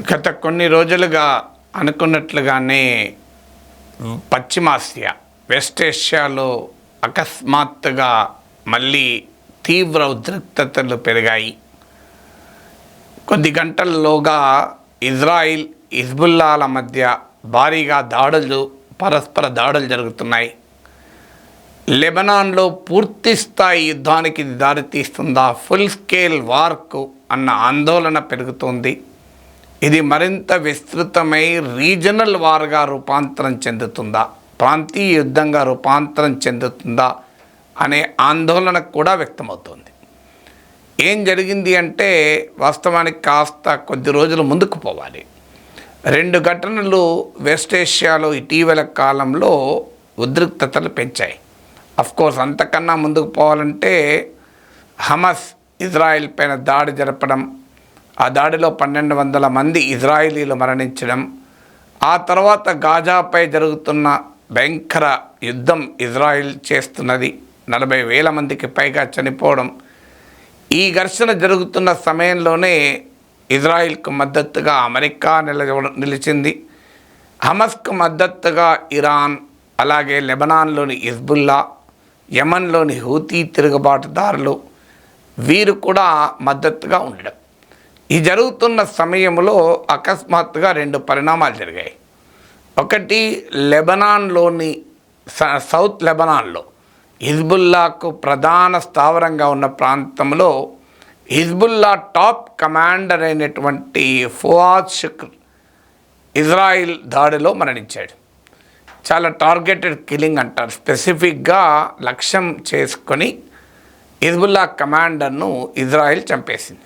గత కొన్ని రోజులుగా అనుకున్నట్లుగానే పశ్చిమాసియా వెస్ట్ ఏషియాలో అకస్మాత్తుగా మళ్ళీ తీవ్ర ఉద్రిక్తతలు పెరిగాయి. కొద్ది గంటల్లోగా ఇజ్రాయిల్ హిజ్బుల్లాల మధ్య భారీగా పరస్పర దాడులు జరుగుతున్నాయి. లెబనాన్లో పూర్తి స్థాయి యుద్ధానికి దారితీస్తుందా, ఫుల్ స్కేల్ వార్కు అన్న ఆందోళన పెరుగుతోంది. ఇది మరింత విస్తృతమై రీజనల్ వార్గా రూపాంతరం చెందుతుందా, ప్రాంతీయ యుద్ధంగా రూపాంతరం చెందుతుందా అనే ఆందోళన కూడా వ్యక్తమవుతోంది. ఏం జరిగింది అంటే వాస్తవానికి కాస్త కొద్ది రోజులు ముందుకు పోవాలి. 2 ఘటనలు వెస్ట్ ఏషియాలో ఇటీవల కాలంలో ఉద్రిక్తతలు పెంచాయి. అఫ్కోర్స్ అంతకన్నా ముందుకు పోవాలంటే హమస్ ఇజ్రాయిల్ పైన దాడి జరపడం, ఆ దాడిలో 1200 మంది ఇజ్రాయిలీలు మరణించడం, ఆ తర్వాత గాజాపై జరుగుతున్న భయంకర యుద్ధం ఇజ్రాయిల్ చేస్తున్నది, 40,000 మందికి పైగా చనిపోవడం. ఈ ఘర్షణ జరుగుతున్న సమయంలోనే ఇజ్రాయిల్కు మద్దతుగా అమెరికా నిలిచింది. హమస్కు మద్దతుగా ఇరాన్, అలాగే లెబనాన్లోని హిజ్బుల్లా, యమన్లోని హూతీ తిరుగుబాటుదారులు వీరు కూడా మద్దతుగా ఉండడం. ఈ జరుగుతున్న సమయంలో అకస్మాత్తుగా 2 పరిణామాలు జరిగాయి. ఒకటి, లెబనాన్లోని సౌత్ లెబనాన్లో హిజ్బుల్లాకు ప్రధాన స్థావరంగా ఉన్న ప్రాంతంలో హిజ్బుల్లా టాప్ కమాండర్ అయినటువంటి ఫుఆద్ షుక్ర్ ఇజ్రాయిల్ దాడిలో మరణించాడు. చాలా టార్గెటెడ్ కిల్లింగ్ అంటారు. స్పెసిఫిక్గా లక్ష్యం చేసుకొని హిజ్బుల్లా కమాండర్ను ఇజ్రాయిల్ చంపేసింది.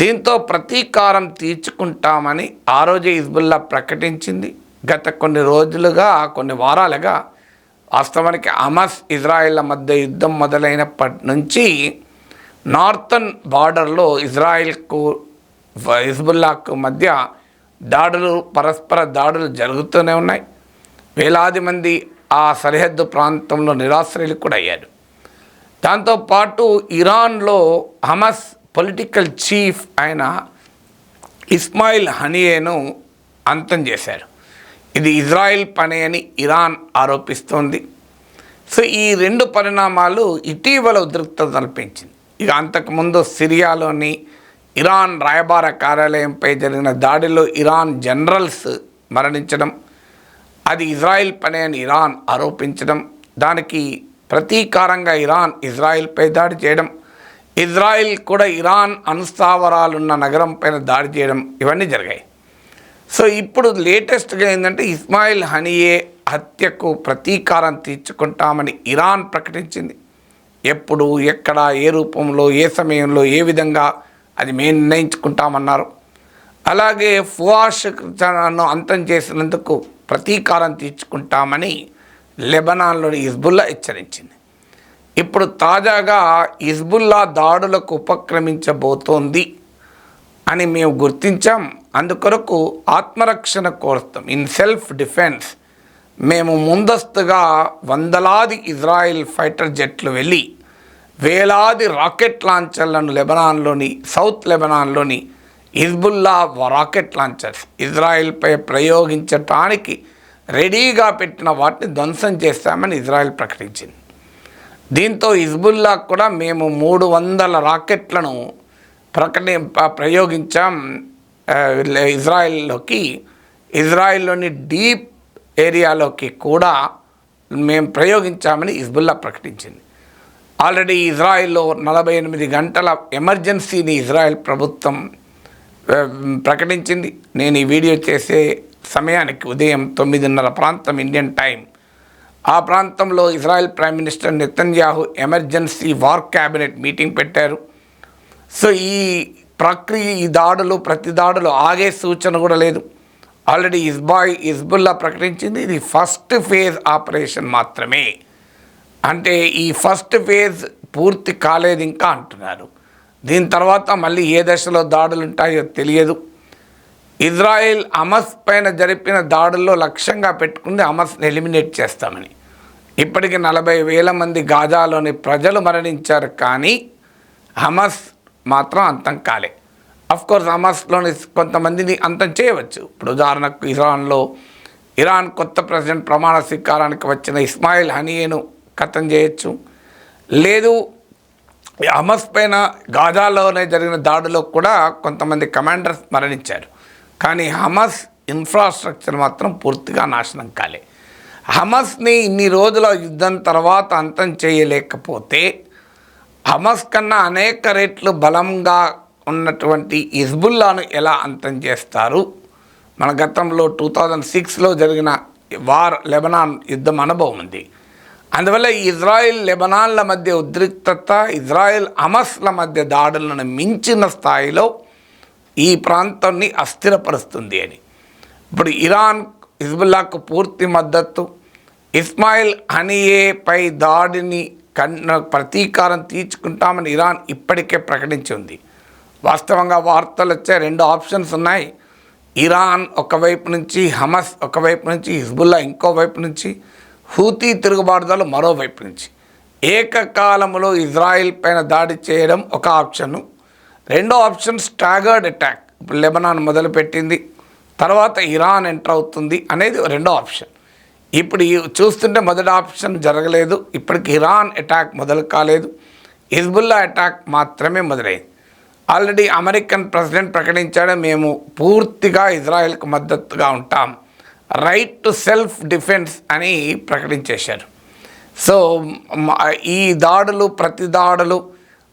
దీంతో ప్రతీకారం తీర్చుకుంటామని ఆ రోజే హిజ్బుల్లా ప్రకటించింది. గత కొన్ని వారాలుగా వాస్తవానికి హమస్ ఇజ్రాయిల్ల మధ్య యుద్ధం మొదలైనప్పటి నుంచి నార్థన్ బార్డర్లో ఇజ్రాయిల్కు హిజ్బుల్లాకు మధ్య పరస్పర దాడులు జరుగుతూనే ఉన్నాయి. వేలాది మంది ఆ సరిహద్దు ప్రాంతంలో నిరాశ్రయులు కూడా అయ్యారు. దాంతోపాటు ఇరాన్లో హమస్ పొలిటికల్ చీఫ్ అయిన ఇస్మాయిల్ హనియేను అంతం చేశారు. ఇది ఇజ్రాయిల్ పని అని ఇరాన్ ఆరోపిస్తోంది. సో ఈ 2 పరిణామాలు ఇటీవల ఉద్రిక్తతలు పెంచింది. ఇక అంతకుముందు సిరియాలోని ఇరాన్ రాయబార కార్యాలయంపై జరిగిన దాడిలో ఇరాన్ జనరల్స్ మరణించడం, అది ఇజ్రాయిల్ పని అని ఇరాన్ ఆరోపించడం, దానికి ప్రతీకారంగా ఇరాన్ ఇజ్రాయిల్పై దాడి చేయడం, ఇజ్రాయిల్ కూడా ఇరాన్ అణుస్థావరాలున్న నగరం పైన దాడి చేయడం, ఇవన్నీ జరిగాయి. సో ఇప్పుడు లేటెస్ట్గా ఏంటంటే ఇస్మాయిల్ హనియే హత్యకు ప్రతీకారం తీర్చుకుంటామని ఇరాన్ ప్రకటించింది. ఎప్పుడు, ఎక్కడ, ఏ రూపంలో, ఏ సమయంలో, ఏ విధంగా అది మేము నిర్ణయించుకుంటామన్నారు. అలాగే ఫుఆద్ షుక్ర్ను అంతం చేసినందుకు ప్రతీకారం తీర్చుకుంటామని లెబనాన్లోని హిజ్బుల్లా హెచ్చరించింది. ఇప్పుడు తాజాగా హిజ్బుల్లా దాడులకు ఉపక్రమించబోతోంది అని మేము గుర్తించాం, అందుకొరకు ఆత్మరక్షణ కోరుతాం, ఇన్ సెల్ఫ్ డిఫెన్స్ మేము ముందస్తుగా వందలాది ఇజ్రాయిల్ ఫైటర్ జెట్లు వెళ్ళి వేలాది రాకెట్ లాంచర్లను సౌత్ లెబనాన్లోని హిజ్బుల్లా రాకెట్ లాంచర్స్ ఇజ్రాయిల్పై ప్రయోగించటానికి రెడీగా పెట్టిన వాటిని ధ్వంసం చేస్తామని ఇజ్రాయిల్ ప్రకటించింది. దీంతో హిజ్బుల్లా కూడా మేము 300 రాకెట్లను ప్రయోగించాం ఇజ్రాయిల్లోని డీప్ ఏరియాలోకి కూడా మేము ప్రయోగించామని హిజ్బుల్లా ప్రకటించింది. ఆల్రెడీ ఇజ్రాయిల్లో 48 గంటల ఎమర్జెన్సీని ఇజ్రాయిల్ ప్రభుత్వం ప్రకటించింది. నేను ఈ వీడియో చేసే సమయానికి ఉదయం 9:30 ప్రాంతం ఇండియన్ టైం, ఆ ప్రాంతంలో Israel prime minister Netanyahu emergency war cabinet meeting పెట్టారు. సో ఈ ప్రతి దాడులు ఆగే సూచన కూడా లేదు. ఆల్రెడీ హిజ్బుల్లా ప్రకటించింది ఇది ఫస్ట్ ఫేజ్ ఆపరేషన్ మాత్రమే, అంటే ఈ ఫస్ట్ ఫేజ్ పూర్తి కాలేదు ఇంకా అంటున్నారు. దీని తర్వాత మళ్ళీ ఏ దశలో దాడులు ఉంటాయో తెలియదు. ఇజ్రాయెల్ హమస్ పైన జరిపిన దాడుల్లో లక్ష్యంగా పెట్టుకుంది హమస్ని ఎలిమినేట్ చేస్తామని. ఇప్పటికి 40,000 మంది గాజాలోని ప్రజలు మరణించారు, కానీ హమస్ మాత్రం అంతం కాలే. కోర్స్ హమాస్లోని కొంతమందిని అంతం చేయవచ్చు. ఇప్పుడు ఉదాహరణకు ఇరాన్ కొత్త ప్రెసిడెంట్ ప్రమాణ స్వీకారానికి వచ్చిన ఇస్మాయిల్ హనియేను ఖతం చేయొచ్చు. లేదు, హమాస్ పైన గాజాలోనే జరిగిన దాడిలో కూడా కొంతమంది కమాండర్స్ మరణించారు. కానీ హమాస్ ఇన్ఫ్రాస్ట్రక్చర్ మాత్రం పూర్తిగా నాశనం కాలే. హమాస్ని ఇన్ని రోజుల యుద్ధం తర్వాత అంతం చేయలేకపోతే హమాస్ కన్నా అనేక రెట్లు బలంగా ఉన్నటువంటి హిజ్బుల్లాను ఎలా అంతం చేస్తారు? మన గతంలో 2006లో జరిగిన లెబనాన్ యుద్ధం అనుభవం ఉంది. అందువల్ల ఇజ్రాయెల్ లెబనాన్ల మధ్య ఉద్రిక్తత, ఇజ్రాయెల్ హమాస్ల మధ్య దాడులను మించిన స్థాయిలో ఈ ప్రాంతాన్ని అస్థిరపరుస్తుంది అని. ఇప్పుడు ఇరాన్ హిజ్బుల్లాకు పూర్తి మద్దతు, ఇస్మాయిల్ హనియేపై దాడిని ప్రతీకారం తీర్చుకుంటామని ఇరాన్ ఇప్పటికే ప్రకటించింది. వాస్తవంగా వార్తలు వచ్చే 2 ఆప్షన్స్ ఉన్నాయి. ఇరాన్ ఒకవైపు నుంచి, హమాస్ ఒకవైపు నుంచి, హిజ్బుల్లా ఇంకోవైపు నుంచి, హూతీ తిరుగుబాటుదారులు మరోవైపు నుంచి ఏకకాలంలో ఇజ్రాయిల్ పైన దాడి చేయడం ఒక ఆప్షను. రెండో ఆప్షన్ స్టాగర్డ్ అటాక్. ఇప్పుడు లెబనాన్ మొదలుపెట్టింది, తర్వాత ఇరాన్ ఎంటర్ అవుతుంది అనేది రెండో ఆప్షన్. ఇప్పుడు చూస్తుంటే మొదటి ఆప్షన్ జరగలేదు. ఇప్పటికి ఇరాన్ అటాక్ మొదలు కాలేదు, హిజ్బుల్లా అటాక్ మాత్రమే మొదలైంది. ఆల్రెడీ అమెరికన్ ప్రెసిడెంట్ ప్రకటించాడు, మేము పూర్తిగా ఇజ్రాయెల్కు మద్దతుగా ఉంటాం, రైట్ టు సెల్ఫ్ డిఫెన్స్ అని ప్రకటించేశారు. సో ఈ దాడులు, ప్రతి దాడులు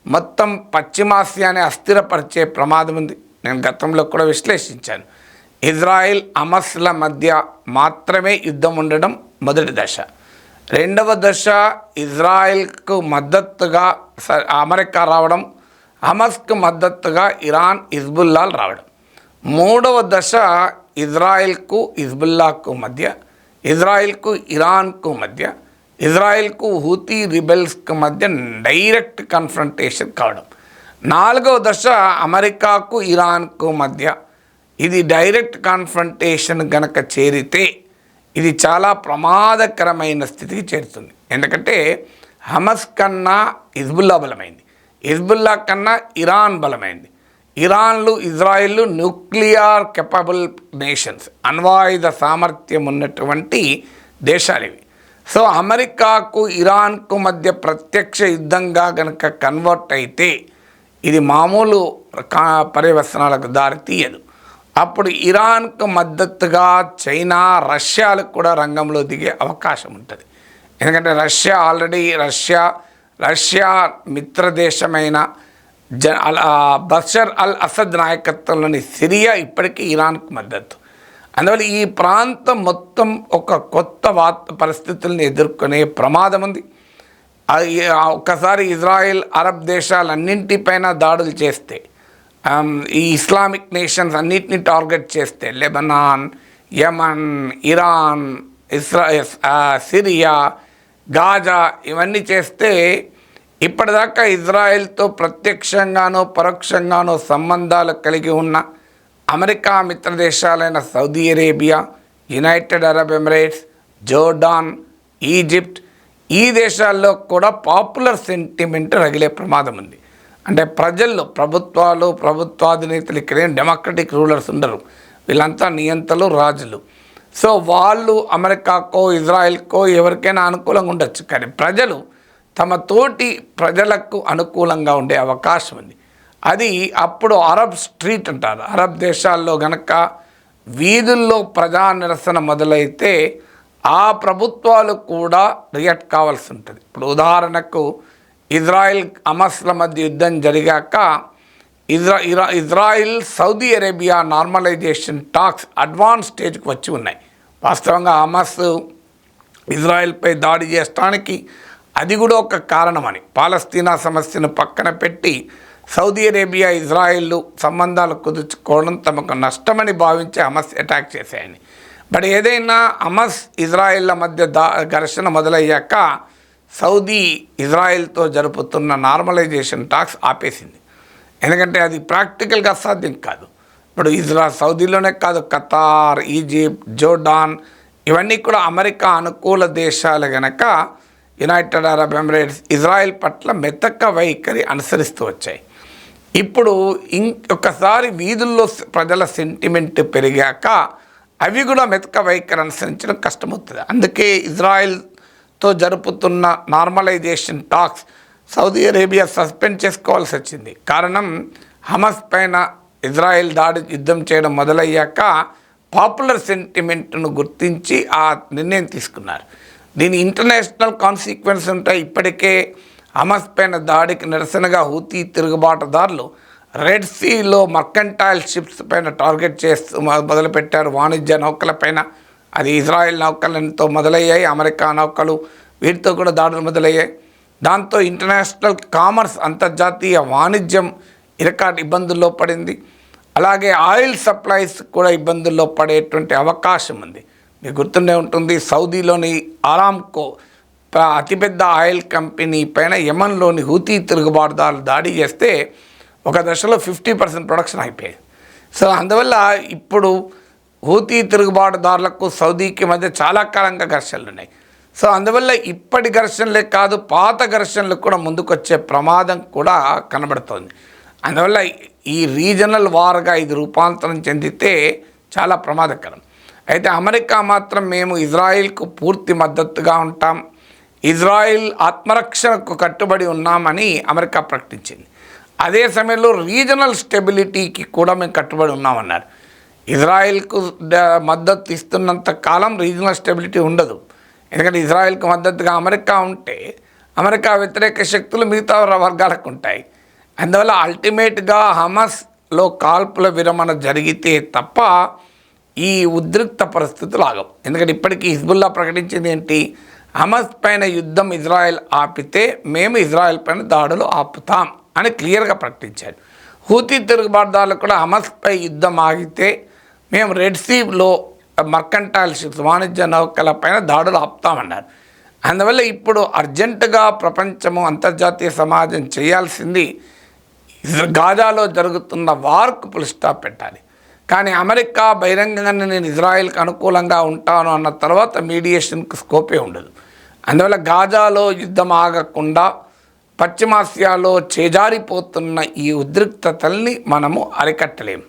మొత్తం పశ్చిమాసియాని అస్థిరపరిచే ప్రమాదం ఉంది. నేను గతంలో కూడా విశ్లేషించాను. ఇజ్రాయెల్ హమాస్ల మధ్య మాత్రమే యుద్ధం ఉండడం మొదటి దశ. రెండవ దశ ఇజ్రాయెల్కు మద్దతుగా అమెరికా రావడం, హమాస్కు మద్దతుగా ఇరాన్, హిజ్బుల్లాలు రావడం. మూడవ దశ ఇజ్రాయెల్కు హిజ్బుల్లాకు మధ్య, ఇజ్రాయెల్కు ఇరాన్కు మధ్య, ఇజ్రాయెల్కు హూతీ రిబెల్స్కు మధ్య డైరెక్ట్ కన్ఫ్రంటేషన్ కావడం. నాలుగవ దశ అమెరికాకు ఇరాన్కు మధ్య. ఇది డైరెక్ట్ కాన్ఫ్రంటేషన్ గనక చేరితే ఇది చాలా ప్రమాదకరమైన స్థితికి చేరుతుంది. ఎందుకంటే హమాస్ కన్నా హిజ్బుల్లా బలమైంది, హిజ్బుల్లా కన్నా Iran బలమైంది. ఇరాన్లు, Israel nuclear capable nations, అణ్వాయుధ సామర్థ్యం ఉన్నటువంటి దేశాలు ఇవి. సో అమెరికాకు ఇరాన్కు మధ్య ప్రత్యక్ష యుద్ధంగా కనుక కన్వర్ట్ అయితే ఇది మామూలు పర్యవసనాలకు దారి తీయదు. అప్పుడు ఇరాన్కు మద్దతుగా చైనా, రష్యాలు కూడా రంగంలో దిగే అవకాశం ఉంటుంది. ఎందుకంటే రష్యా మిత్రదేశమైన బషర్ అల్ అసద్ నాయకత్వంలోని సిరియా ఇప్పటికీ ఇరాన్కు మద్దతు. అందువల్ల ఈ ప్రాంతం మొత్తం ఒక కొత్త పరిస్థితుల్ని ఎదుర్కొనే ప్రమాదం ఉంది. ఒక్కసారి ఇజ్రాయెల్ అరబ్ దేశాలన్నింటిపైన దాడులు చేస్తే, ఈ ఇస్లామిక్ నేషన్స్ అన్నింటినీ టార్గెట్ చేస్తే, Lebanon, Yemen, Iran, Syria, Gaza ఇవన్నీ చేస్తే ఇప్పటిదాకా ఇజ్రాయెల్తో ప్రత్యక్షంగానో పరోక్షంగానో సంబంధాలు కలిగి ఉన్న అమెరికా మిత్రదేశాలైన Saudi Arabia, United Arab Emirates, Jordan, Egypt, ఈ దేశాల్లో కూడా పాపులర్ సెంటిమెంట్ రగిలే ప్రమాదం ఉంది. అంటే ప్రభుత్వాధినేతలు ఇక్కడేం డెమోక్రటిక్ రూలర్స్ ఉండరు, వీళ్ళంతా నియంతలు, రాజులు. సో వాళ్ళు అమెరికాకో ఇజ్రాయెల్కో ఎవరికైనా అనుకూలంగా ఉండొచ్చు, కానీ ప్రజలు తమ తోటి ప్రజలకు అనుకూలంగా ఉండే అవకాశం ఉంది. అది అప్పుడు అరబ్ స్ట్రీట్ అంటారు. అరబ్ దేశాల్లో గనక వీధుల్లో ప్రజా నిరసన మొదలైతే ఆ ప్రభుత్వాలు కూడా రియాక్ట్ కావాల్సి ఉంటుంది. ఇప్పుడు ఉదాహరణకు ఇజ్రాయెల్ హమాస్ల మధ్య యుద్ధం జరిగాక Israel Saudi Arabia normalization talks advance స్టేజ్కి వచ్చి ఉన్నాయి. వాస్తవంగా హమాస్ ఇజ్రాయెల్పై దాడి చేయడానికి అది కూడా ఒక కారణమని, పాలస్తీనా సమస్యను పక్కన పెట్టి సౌదీ అరేబియా, ఇజ్రాయిల్ సంబంధాలు కుదుర్చుకోవడం తమకు నష్టమని భావించి హమాస్ అటాక్ చేశాయని. బట్ ఏదైనా హమాస్ ఇజ్రాయిల్ల మధ్య ఘర్షణ మొదలయ్యాక సౌదీ ఇజ్రాయిల్తో జరుపుతున్న నార్మలైజేషన్ టాక్స్ ఆపేసింది. ఎందుకంటే అది ప్రాక్టికల్గా సాధ్యం కాదు. ఇప్పుడు సౌదీలోనే కాదు, ఖతార్, ఈజిప్ట్, జోర్డాన్ ఇవన్నీ కూడా అమెరికా అనుకూల దేశాలు గనక యునైటెడ్ అరబ్ ఎమిరేట్స్ ఇజ్రాయెల్ పట్ల మెతక వైఖరి అనుసరిస్తూ వచ్చాయి. ఇప్పుడు ఇంకొకసారి వీధుల్లో ప్రజల సెంటిమెంట్ పెరిగాక అవి కూడా మెతక వైఖరి అనుసరించడం కష్టమవుతుంది. అందుకే ఇజ్రాయెల్తో జరుపుతున్న normalization talks Saudi Arabia suspend చేసుకోవాల్సి వచ్చింది. కారణం హమాస్ పైన ఇజ్రాయెల్ యుద్ధం చేయడం మొదలయ్యాక పాపులర్ సెంటిమెంట్ను గుర్తించి ఆ నిర్ణయం తీసుకున్నారు. దీని ఇంటర్నేషనల్ కాన్సిక్వెన్స్ ఉంటాయి. ఇప్పటికే హమాస్ పైన దాడికి నిరసనగా హూతీ తిరుగుబాటుదారులు రెడ్ సీలో మర్కంటైల్ షిప్స్ పైన టార్గెట్ చేస్తూ మొదలుపెట్టారు. వాణిజ్య నౌకలపైన అది ఇజ్రాయెల్ నౌకలతో మొదలయ్యాయి, అమెరికా నౌకలు వీటితో కూడా దాడులు మొదలయ్యాయి. దాంతో ఇంటర్నేషనల్ కామర్స్ అంతర్జాతీయ వాణిజ్యం ఇబ్బందుల్లో పడింది. అలాగే ఆయిల్ సప్లైస్ కూడా ఇబ్బందుల్లో పడేటువంటి అవకాశం ఉంది. మీకు గుర్తుండే ఉంటుంది, సౌదీలోని ఆరామ్కో అతిపెద్ద ఆయిల్ కంపెనీ పైన యెమెన్లోని హూతీ తిరుగుబాటుదారులు దాడి చేస్తే ఒక దశలో 50% ప్రొడక్షన్ అయిపోయింది. సో అందువల్ల ఇప్పుడు హూతీ తిరుగుబాటుదారులకు సౌదీకి మధ్య చాలా కాలంగా ఘర్షణలు ఉన్నాయి. సో అందువల్ల ఇప్పటి ఘర్షణలే కాదు, పాత ఘర్షణలు కూడా ముందుకొచ్చే ప్రమాదం కూడా కనబడుతోంది. అందువల్ల ఈ రీజనల్ వార్గా ఇది రూపాంతరం చెందితే చాలా ప్రమాదకరం. అయితే అమెరికా మాత్రం మేము ఇజ్రాయిల్కు పూర్తి మద్దతుగా ఉంటాం, ఇజ్రాయిల్ ఆత్మరక్షణకు కట్టుబడి ఉన్నామని అమెరికా ప్రకటించింది. అదే సమయంలో రీజనల్ స్టెబిలిటీకి కూడా మేము కట్టుబడి ఉన్నామన్నారు. ఇజ్రాయిల్కు మద్దతు ఇస్తున్నంత కాలం రీజనల్ స్టెబిలిటీ ఉండదు. ఎందుకంటే ఇజ్రాయిల్కు మద్దతుగా అమెరికా ఉంటే అమెరికా వ్యతిరేక శక్తులు మిగతా వర్గాలకు ఉంటాయి. అందువల్ల అల్టిమేట్గా హమాస్లో కాల్పుల విరమణ జరిగితే తప్ప ఈ ఉద్రిక్త పరిస్థితులు ఆగవు. ఎందుకంటే ఇప్పటికీ హిజ్బుల్లా ప్రకటించింది ఏంటి, హమాస్ పైన యుద్ధం ఇజ్రాయెల్ ఆపితే మేము ఇజ్రాయెల్ పైన దాడులు ఆపుతాం అని క్లియర్గా ప్రకటించారు. హూతీ తిరుగుబాటుదారులు కూడా హమాస్పై యుద్ధం ఆగితే మేము రెడ్ సీలో మర్కంటైల్ షిప్స్ వాణిజ్య నౌకల పైన దాడులు ఆపుతామన్నారు. అందువల్ల ఇప్పుడు అర్జెంటుగా ప్రపంచము అంతర్జాతీయ సమాజం చేయాల్సింది గాజాలో జరుగుతున్న వార్కు ఫుల్ స్టాప్ పెట్టాలి. కానీ అమెరికా బహిరంగంగానే నేను ఇజ్రాయెల్కి అనుకూలంగా ఉంటాను అన్న తర్వాత మీడియేషన్కి స్కోపే ఉండదు. అందువల్ల గాజాలో యుద్ధం ఆగకుండా పశ్చిమాసియాలో చేజారిపోతున్న ఈ ఉద్రిక్తతల్ని మనము అరికట్టలేము.